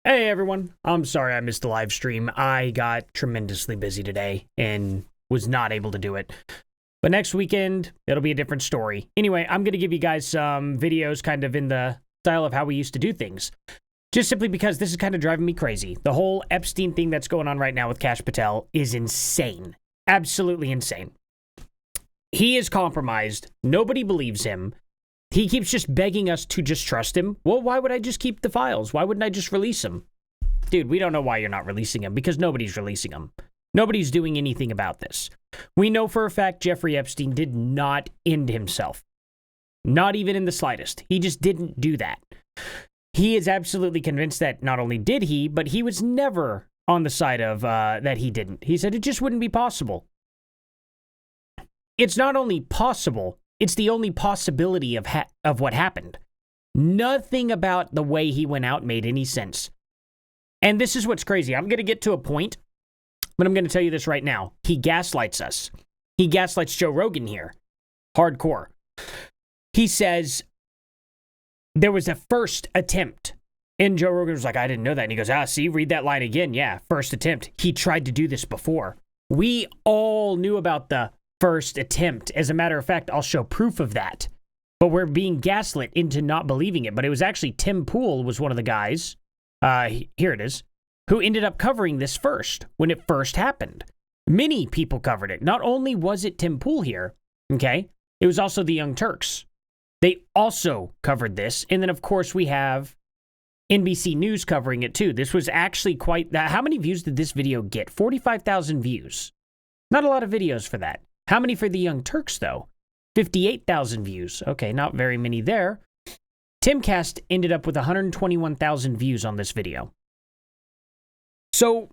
Hey everyone, I'm sorry I missed the live stream. I got tremendously busy today and was not able to do it. But next weekend, it'll be a different story. Anyway, I'm going to give you guys some videos kind of in the style of how we used to do things. Just simply because this is kind of driving me crazy. The whole Epstein thing that's going on right now with Kash Patel is insane. Absolutely insane. He is compromised. Nobody believes him. He keeps just begging us to just trust him. Well, why would I just keep the files? Why wouldn't I just release them? Dude, we don't know why you're not releasing them, because nobody's releasing them. Nobody's doing anything about this. We know for a fact Jeffrey Epstein did not end himself. Not even in the slightest. He just didn't do that. He is absolutely convinced that not only did he, but he was never on the side of that he didn't. He said it just wouldn't be possible. It's not only possible, it's the only possibility of what happened. Nothing about the way he went out made any sense. And this is what's crazy. I'm going to get to a point, but I'm going to tell you this right now. He gaslights us. He gaslights Joe Rogan here. Hardcore. He says there was a first attempt. And Joe Rogan was like, I didn't know that. And he goes, see, read that line again. Yeah, first attempt. He tried to do this before. We all knew about the first attempt. As a matter of fact, I'll show proof of that. But we're being gaslit into not believing it. But it was actually Tim Pool was one of the guys, here it is, who ended up covering this first, when it first happened. Many people covered it. Not only was it Tim Pool here, okay, it was also the Young Turks. They also covered this. And then, of course, we have NBC News covering it, too. This was actually quite... How many views did this video get? 45,000 views. Not a lot of videos for that. How many for the Young Turks, though? 58,000 views. Okay, not very many there. Timcast ended up with 121,000 views on this video. So,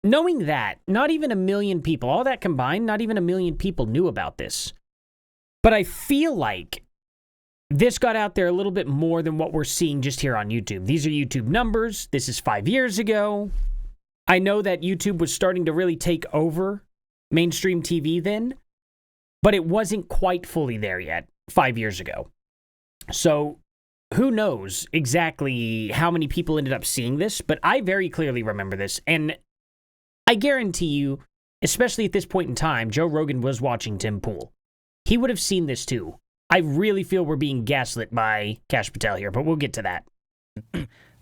knowing that, not even 1 million people, all that combined, not even 1 million people knew about this. But I feel like this got out there a little bit more than what we're seeing just here on YouTube. These are YouTube numbers. This is 5 years ago. I know that YouTube was starting to really take over mainstream TV then, but it wasn't quite fully there yet 5 years ago. So who knows exactly how many people ended up seeing this, but I very clearly remember this. And I guarantee you, especially at this point in time, Joe Rogan was watching Tim Pool. He would have seen this too. I really feel we're being gaslit by Kash Patel here, but we'll get to that.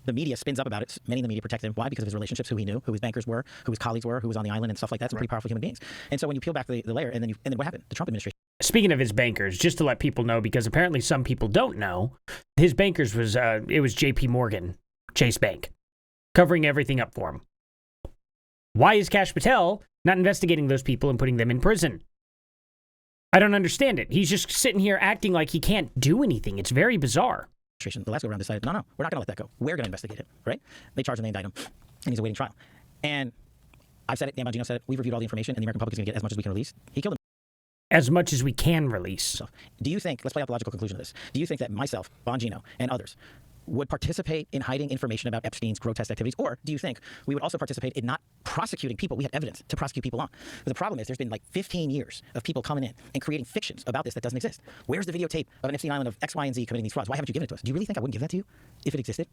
The media spins up about it. Many in the media protect him. Why? Because of his relationships, who he knew, who his bankers were, who his colleagues were, who was on the island and stuff like that. Some pretty powerful human beings. And so when you peel back the layer, and then what happened? The Trump administration. Speaking of his bankers, just to let people know, because apparently some people don't know, his bankers was, it was JP Morgan, Chase Bank, covering everything up for him. Why is Kash Patel not investigating those people and putting them in prison? I don't understand it. He's just sitting here acting like he can't do anything. It's very bizarre. The last go around decided, no, we're not going to let that go. We're going to investigate it, right? They charge him, they indict him, and he's awaiting trial. And I've said it, Dan Bongino said it, we've reviewed all the information, and the American public is going to get as much as we can release. He killed him. As much as we can release. So, do you think, let's play out the logical conclusion of this, do you think that myself, Bongino, and others would participate in hiding information about Epstein's grotesque activities, or do you think we would also participate in not prosecuting people we had evidence to prosecute people on? But the problem is there's been like 15 years of people coming in and creating fictions about this that doesn't exist. Where's the videotape of an Epstein Island of X, Y, and Z committing these frauds? Why haven't you given it to us? Do you really think I wouldn't give that to you if it existed?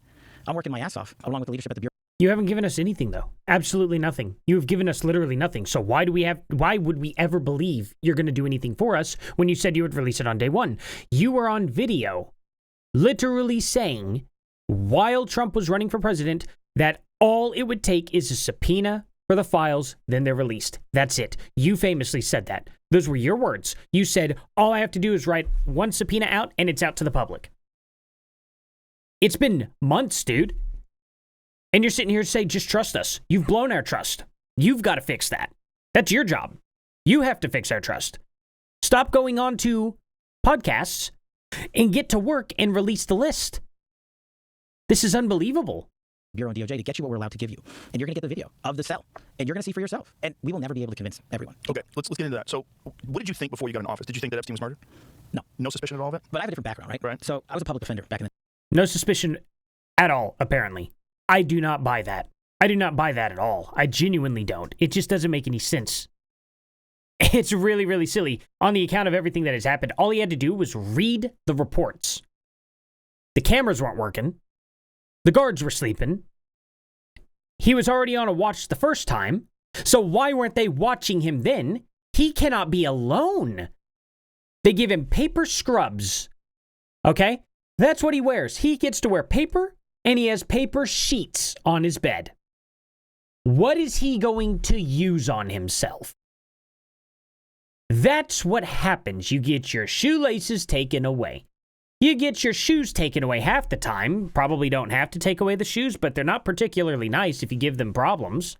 I'm working my ass off along with the leadership at the Bureau. You haven't given us anything, though. Absolutely nothing. You have given us literally nothing. So why would we ever believe you're going to do anything for us when you said you would release it on day one? You were on video literally saying, while Trump was running for president, that all it would take is a subpoena for the files, then they're released. That's it. You famously said that. Those were your words. You said, all I have to do is write one subpoena out, and it's out to the public. It's been months, dude. And you're sitting here to say, just trust us. You've blown our trust. You've got to fix that. That's your job. You have to fix our trust. Stop going on to podcasts and get to work and release the list. This is unbelievable. Bureau and DOJ to get you what we're allowed to give you. And you're going to get the video of the cell. And you're going to see for yourself. And we will never be able to convince everyone. Okay, let's get into that. So what did you think before you got in office? Did you think that Epstein was murdered? No. No suspicion at all of it? But I have a different background, right? Right. So I was a public defender back in the... No suspicion at all, apparently. I do not buy that. I do not buy that at all. I genuinely don't. It just doesn't make any sense. It's really, really silly. On the account of everything that has happened, all he had to do was read the reports. The cameras weren't working. The guards were sleeping. He was already on a watch the first time, so why weren't they watching him then? He cannot be alone. They give him paper scrubs. Okay? That's what he wears. He gets to wear paper, and he has paper sheets on his bed. What is he going to use on himself? That's what happens. You get your shoelaces taken away. You get your shoes taken away half the time. Probably don't have to take away the shoes, but they're not particularly nice if you give them problems.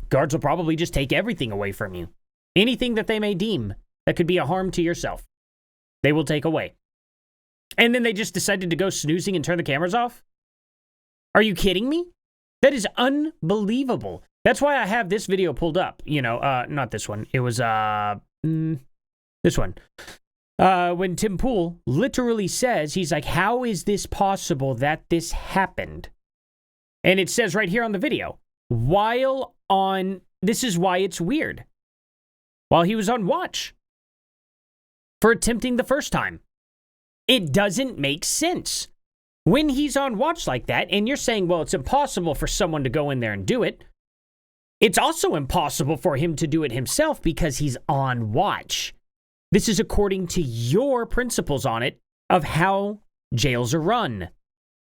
Guards will probably just take everything away from you. Anything that they may deem that could be a harm to yourself, they will take away. And then they just decided to go snoozing and turn the cameras off? Are you kidding me? That is unbelievable. That's why I have this video pulled up. You know, not this one. It was, this one. When Tim Pool literally says, he's like, how is this possible that this happened? And it says right here on the video, this is why it's weird. While he was on watch for attempting the first time. It doesn't make sense. When he's on watch like that, and you're saying, well, it's impossible for someone to go in there and do it, it's also impossible for him to do it himself because he's on watch. This is according to your principles on it of how jails are run.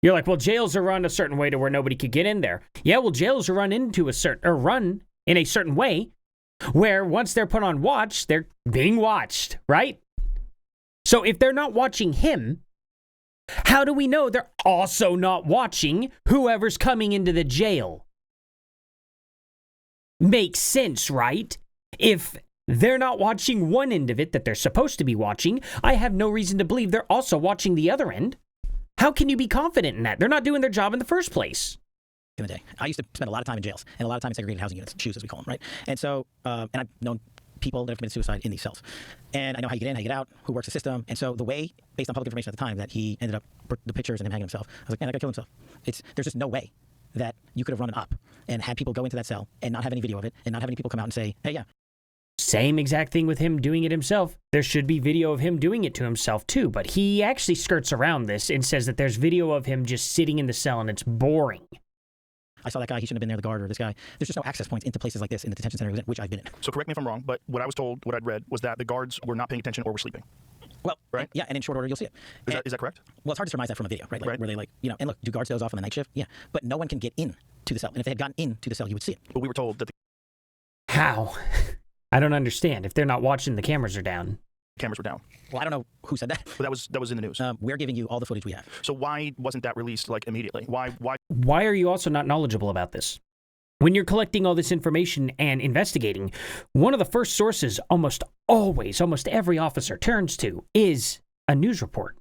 You're like, well, jails are run a certain way to where nobody could get in there. Yeah, well, jails are run in a certain way where once they're put on watch, they're being watched, right? So if they're not watching him, how do we know they're also not watching whoever's coming into the jail? Makes sense, right? If they're not watching one end of it that they're supposed to be watching, I have no reason to believe they're also watching the other end. How can you be confident in that? They're not doing their job in the first place. In the day, I used to spend a lot of time in jails and a lot of time in segregated housing units, shoes as we call them, right? And so, and I've known people that have committed suicide in these cells. And I know how you get in, how you get out, who works the system. And so the way, based on public information at the time, that he ended up, the pictures and him hanging himself, I was like, man, that guy killed himself. There's just no way that you could have run an op and had people go into that cell and not have any video of it and not have any people come out and say, hey, yeah. Same exact thing with him doing it himself. There should be video of him doing it to himself too, but he actually skirts around this and says that there's video of him just sitting in the cell and it's boring. I saw that guy, he shouldn't have been there, the guard or this guy. There's just no access points into places like this in the detention center, which I've been in. So correct me if I'm wrong, but what I was told, what I'd read, was that the guards were not paying attention or were sleeping. Well, right? Yeah, and in short order, you'll see it. Is that correct? Well, it's hard to surmise that from a video, right? Where they and look, do guards doze off on the night shift? Yeah, but no one can get in to the cell. And if they had gotten into the cell, you would see it. But we were told that the How? I don't understand. If they're not watching, the cameras are down. cameras were down. Well, I don't know who said that. But that was in the news. We're giving you all the footage we have. So why wasn't that released like immediately? Why? Why are you also not knowledgeable about this? When you're collecting all this information and investigating, one of the first sources almost every officer turns to is a news report.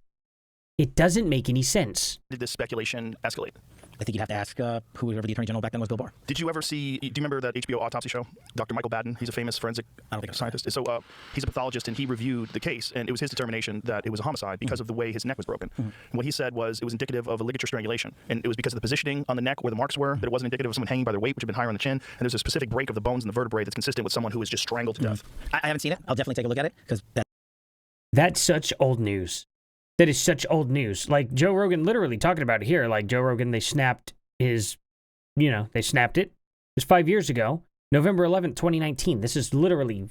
It doesn't make any sense. Did this speculation escalate? I think you'd have to ask whoever the attorney general back then was, Bill Barr. Did you ever see, do you remember that HBO autopsy show? Dr. Michael Baden, he's a famous forensic scientist. So he's a pathologist, and he reviewed the case, and it was his determination that it was a homicide because of the way his neck was broken. And what he said was it was indicative of a ligature strangulation, and it was because of the positioning on the neck where the marks were, that it wasn't indicative of someone hanging by their weight, which had been higher on the chin, and there's a specific break of the bones in the vertebrae that's consistent with someone who was just strangled to death. I haven't seen it. I'll definitely take a look at it, because That's such old news. That is such old news. Like Joe Rogan literally talking about it here. Like Joe Rogan, they snapped it. It was 5 years ago, November 11th, 2019. This is literally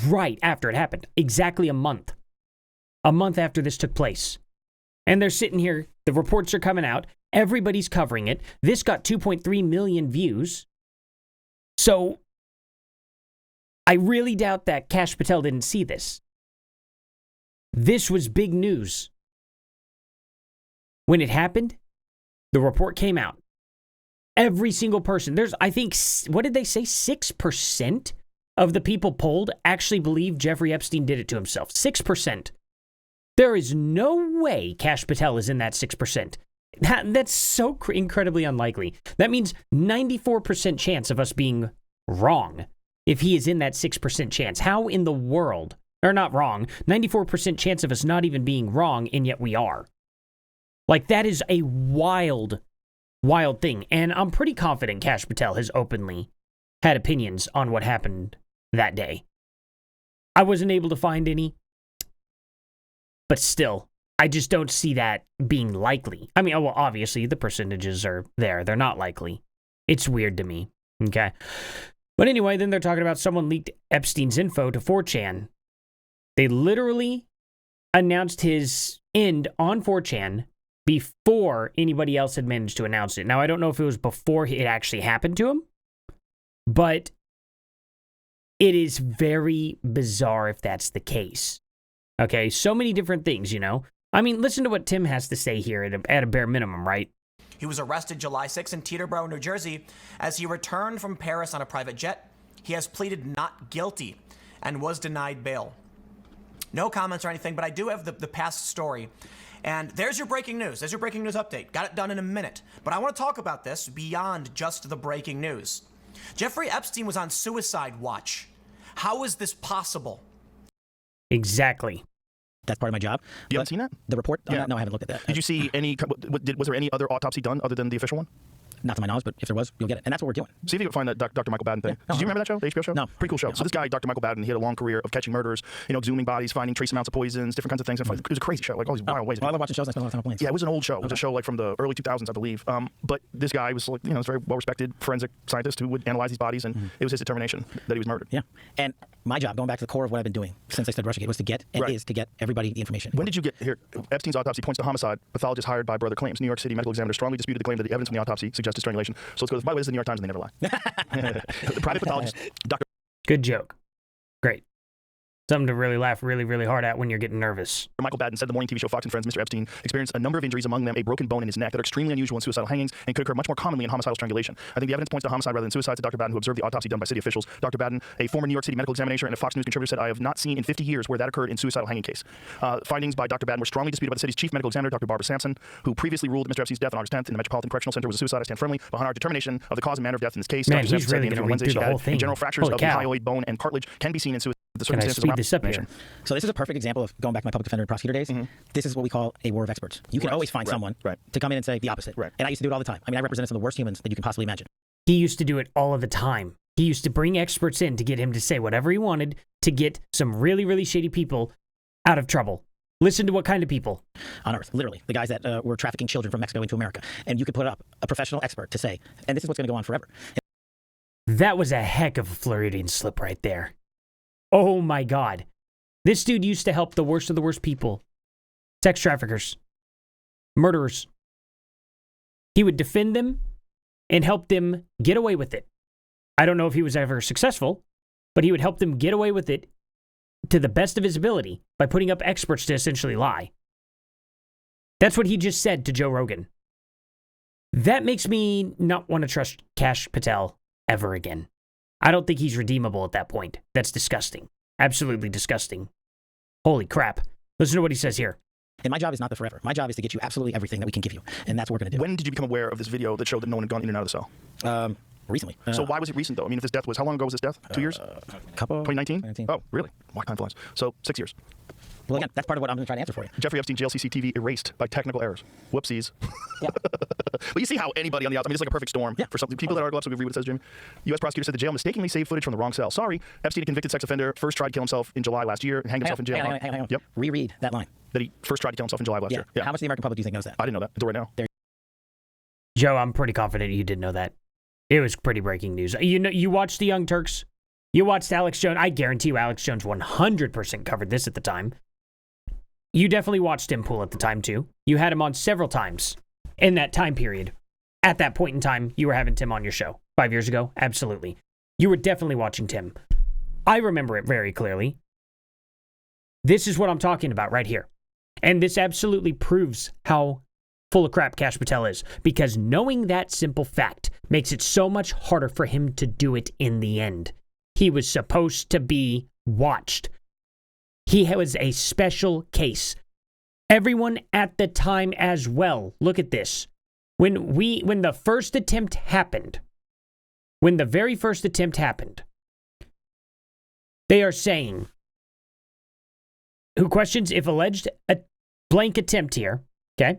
right after it happened. Exactly a month. A month after this took place. And they're sitting here. The reports are coming out. Everybody's covering it. This got 2.3 million views. So I really doubt that Kash Patel didn't see this. This was big news. When it happened, the report came out. Every single person, I think, what did they say? 6% of the people polled actually believe Jeffrey Epstein did it to himself. 6%. There is no way Kash Patel is in that 6%. That's so incredibly unlikely. That means 94% chance of us being wrong if he is in that 6% chance. How in the world, or not wrong, 94% chance of us not even being wrong, and yet we are. Like, that is a wild thing. And I'm pretty confident Kash Patel has openly had opinions on what happened that day. I wasn't able to find any, but still, I just don't see that being likely. I mean, well, obviously, the percentages are there. They're not likely. It's weird to me. Okay. But anyway, then they're talking about someone leaked Epstein's info to 4chan. They literally announced his end on 4chan before anybody else had managed to announce it. Now, I don't know if it was before it actually happened to him, but it is very bizarre if that's the case. Okay, so many different things, you know? I mean, listen to what Tim has to say here at a bare minimum, right? He was arrested July 6 in Teterboro, New Jersey, as he returned from Paris on a private jet. He has pleaded not guilty and was denied bail. No comments or anything, but I do have the past story. And there's your breaking news. There's your breaking news update. Got it done in a minute. But I want to talk about this beyond just the breaking news. Jeffrey Epstein was on suicide watch. How is this possible? Exactly. That's part of my job. You haven't seen that? The report? Yeah. No, I haven't looked at that. Did you see any? Was there any other autopsy done other than the official one? Not to my knowledge, but if there was, you'll get it. And that's what we're doing. See if you can find that Dr. Michael Baden thing. Yeah. Did you remember that show, the HBO show? No. Pretty cool show. So this guy, Dr. Michael Baden, he had a long career of catching murders, exhuming bodies, finding trace amounts of poisons, different kinds of things. It was a crazy show, like all these wild ways. Well, I love watching shows. I spend a lot of time on planes. Yeah, it was an old show. It was a show like from the early 2000s, I believe. But this guy was like, was a very well-respected forensic scientist who would analyze these bodies, and it was his determination that he was murdered. Yeah. And my job, going back to the core of what I've been doing since I started Russiagate, was to get and is to get everybody the information. When did you get here? Epstein's autopsy points to homicide. Pathologist hired by brother claims. New York City medical examiner strongly disputed the claim that the evidence from the autopsy suggested strangulation. So let's go. By the way, this is the New York Times, and they never lie. The private pathologist, Dr. Good joke. Great. Something to really laugh really, really hard at when you're getting nervous. Michael Baden said the morning TV show Fox and Friends, Mr. Epstein experienced a number of injuries, among them a broken bone in his neck that are extremely unusual in suicidal hangings and could occur much more commonly in homicidal strangulation. I think the evidence points to homicide rather than suicide, said Dr. Baden, who observed the autopsy done by city officials. Dr. Baden, a former New York City medical examiner and a Fox News contributor, said, I have not seen in 50 years where that occurred in suicidal hanging case. Findings by Dr. Baden were strongly disputed by the city's chief medical examiner, Dr. Barbara Sampson, who previously ruled that Mr. Epstein's death on August 10th in the Metropolitan Correctional Center was a suicide. I stand firmly behind our determination of the cause and manner of death in this case. Man, Dr. he's Sampson really said going to read Wednesday through the whole thing. general fractures Holy of the cow. hyoid bone and cartilage can be seen in suicide. The Can I circumstances speed around this up here? So this is a perfect example of going back to my public defender and prosecutor days. This is what we call a war of experts. You can always find someone to come in and say the opposite. Right. And I used to do it all the time. I mean, I represented some of the worst humans that you can possibly imagine. He used to do it all of the time. He used to bring experts in to get him to say whatever he wanted to get some really, really shady people out of trouble. Listen to what kind of people. On Earth, literally. The guys that were trafficking children from Mexico into America. And you could put up a professional expert to say, and this is what's going to go on forever. That was a heck of a Floridian slip right there. Oh my God. This dude used to help the worst of the worst people. Sex traffickers. Murderers. He would defend them and help them get away with it. I don't know if he was ever successful, but he would help them get away with it to the best of his ability by putting up experts to essentially lie. That's what he just said to Joe Rogan. That makes me not want to trust Kash Patel ever again. I don't think he's redeemable at that point. That's disgusting. Absolutely disgusting. Holy crap. Listen to what he says here. And my job is not the forever. My job is to get you absolutely everything that we can give you. And that's what we're going to do. When did you become aware of this video that showed that no one had gone in and out of the cell? Recently. So why was it recent, though? I mean, if this death was, how long ago was this death? 2 years? Couple. 2019? Oh, really? Wow, time flies. So 6 years. Well, again, that's part of what I'm going to try to answer for you. Jeffrey Epstein jail CCTV erased by technical errors. Whoopsies. Yeah. But you see how anybody on the outside, I mean, it's like a perfect storm for something. People that are absolutely agree with what it says, Jimmy. U.S. prosecutor said the jail mistakenly saved footage from the wrong cell. Sorry, Epstein, a convicted sex offender, first tried to kill himself in July last year and hanged himself in jail. Hang on. Yep. Reread that line. That he first tried to kill himself in July of last year. Yeah. How much of the American public do you think knows that? I didn't know that until right now. Joe, I'm pretty confident you did know that. It was pretty breaking news. You know, you watched the Young Turks. You watched Alex Jones. I guarantee you Alex Jones 100% covered this at the time. You definitely watched Tim Pool at the time, too. You had him on several times in that time period. At that point in time, you were having Tim on your show. 5 years ago? Absolutely. You were definitely watching Tim. I remember it very clearly. This is what I'm talking about right here. And this absolutely proves how full of crap Kash Patel is, because knowing that simple fact makes it so much harder for him to do it in the end. He was supposed to be watched. He was a special case. Everyone at the time as well. Look at this. When the first attempt happened, when the very first attempt happened, they are saying, who questions if alleged a blank attempt here, okay,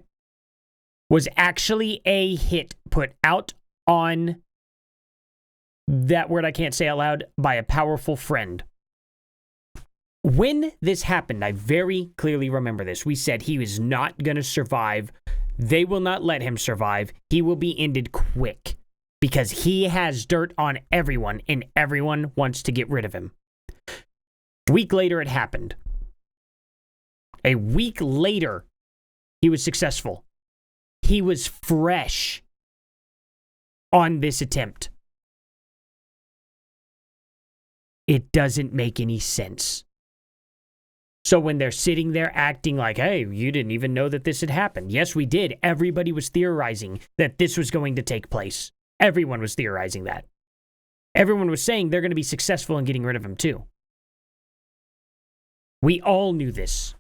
was actually a hit put out on, that word I can't say out loud, by a powerful friend. When this happened, I very clearly remember this. We said he was not going to survive. They will not let him survive. He will be ended quick because he has dirt on everyone and everyone wants to get rid of him. A week later, it happened. A week later, he was successful. He was fresh on this attempt. It doesn't make any sense. So when they're sitting there acting like, hey, you didn't even know that this had happened. Yes, we did. Everybody was theorizing that this was going to take place. Everyone was theorizing that. Everyone was saying they're going to be successful in getting rid of him too. We all knew this.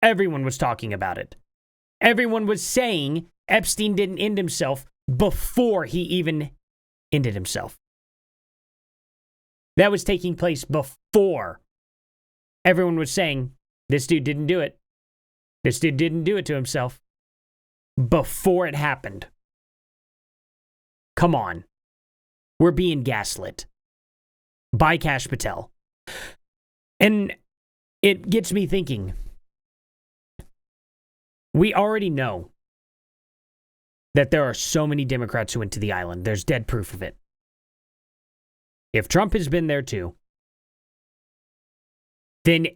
Everyone was talking about it. Everyone was saying Epstein didn't end himself before he even ended himself. That was taking place before everyone was saying, this dude didn't do it. This dude didn't do it to himself. Before it happened. Come on. We're being gaslit by Kash Patel. And it gets me thinking. We already know that there are so many Democrats who went to the island. There's dead proof of it. If Trump has been there too, then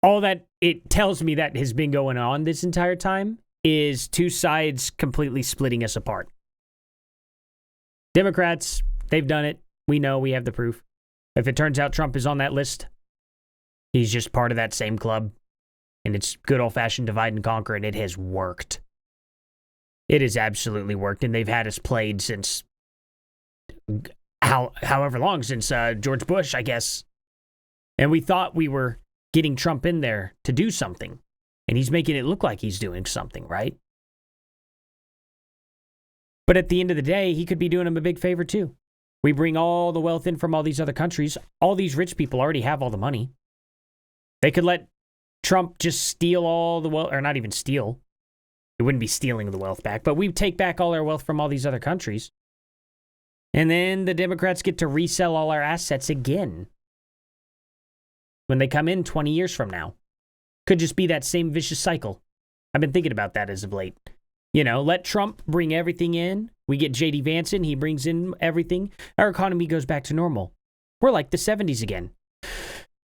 all that it tells me that has been going on this entire time is two sides completely splitting us apart. Democrats, they've done it. We know, we have the proof. If it turns out Trump is on that list, he's just part of that same club. And it's good old-fashioned divide and conquer, and it has worked. It has absolutely worked, and they've had us played since however long, since George Bush, I guess. And we thought we were getting Trump in there to do something. And he's making it look like he's doing something, right? But at the end of the day, he could be doing him a big favor too. We bring all the wealth in from all these other countries. All these rich people already have all the money. They could let Trump just steal all the wealth, or not even steal. It wouldn't be stealing the wealth back, but we take back all our wealth from all these other countries. And then the Democrats get to resell all our assets again when they come in 20 years from now. Could just be that same vicious cycle. I've been thinking about that as of late. You know, let Trump bring everything in. We get J.D. Vance in. He brings in everything. Our economy goes back to normal. We're like the 70s again.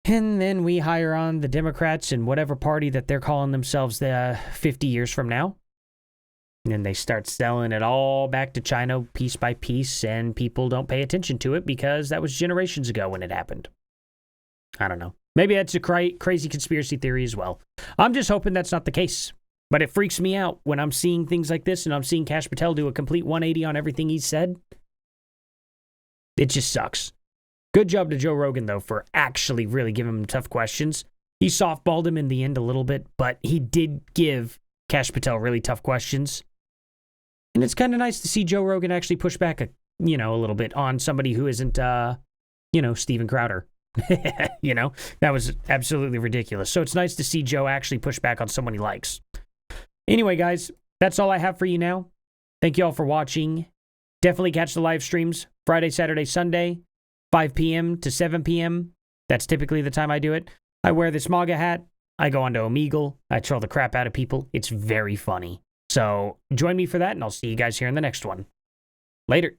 And then we hire on the Democrats and whatever party that they're calling themselves 50 years from now. And then they start selling it all back to China piece by piece, and people don't pay attention to it because that was generations ago when it happened. I don't know. Maybe that's a crazy conspiracy theory as well. I'm just hoping that's not the case. But it freaks me out when I'm seeing things like this and I'm seeing Kash Patel do a complete 180 on everything he said. It just sucks. Good job to Joe Rogan, though, for actually really giving him tough questions. He softballed him in the end a little bit, but he did give Kash Patel really tough questions. And it's kind of nice to see Joe Rogan actually push back a little bit on somebody who isn't, Steven Crowder. That was absolutely ridiculous. So it's nice to see Joe actually push back on someone he likes. Anyway, guys, that's all I have for you now. Thank you all for watching. Definitely catch the live streams Friday, Saturday, Sunday, 5 p.m. to 7 p.m. That's typically the time I do it. I wear this MAGA hat. I go onto Omegle. I troll the crap out of people. It's very funny. So join me for that, and I'll see you guys here in the next one. Later.